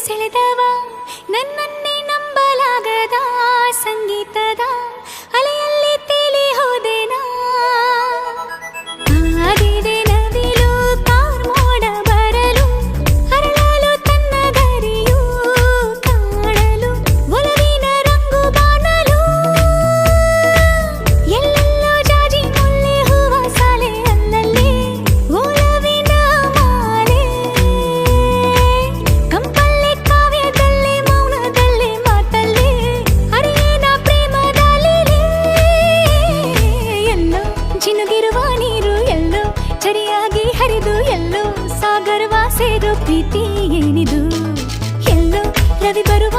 ಸೆಳೆದವ ನನ್ನನ್ನೇ ನಂಬಲಾಗದ ಸಂಗೀತದ ಅಲೆಯಲ್ಲಿ ತೇಲಿ ಹೋದೆನಾ ಆದಿದೆ ನವಿಲು ಕಾರ್ಮೋಡ ಬರಲು ಅರಳಲು ತನ್ನ ಗರಿಯು ಕಾಣಲು ಒಲವಿನ ರಂಗು ಬಾಣಲು ಎಲ್ಲೆಲ್ಲೋ ಜಾಜಿ ಮುಲ್ಲೆ ಹೂವ ಸಾಲೆ ಅಲ್ಲಲ್ಲಿ ಒಲವಿನ ಮಾಲೆ ಕಂಪಲ್ಲಿ ಕಾವ್ಯದಲ್ಲಿ ಮೌನದಲ್ಲಿ ಮಾತಲ್ಲಿ ಅರಿಯೇನ ಪ್ರೇಮದಲ್ಲಿ ಎಲ್ಲೋ ಜಿನುಗಿರುವ ನೀರು ಎಲ್ಲೋ ಚರಿಯಾಗಿ ಹರಿದು ಎಲ್ಲೋ ಸಾಗರವ ಸೇರೋ ಪ್ರೀತಿ ಏನಿದು ಎಲ್ಲೋ ರವಿ ಬರುವ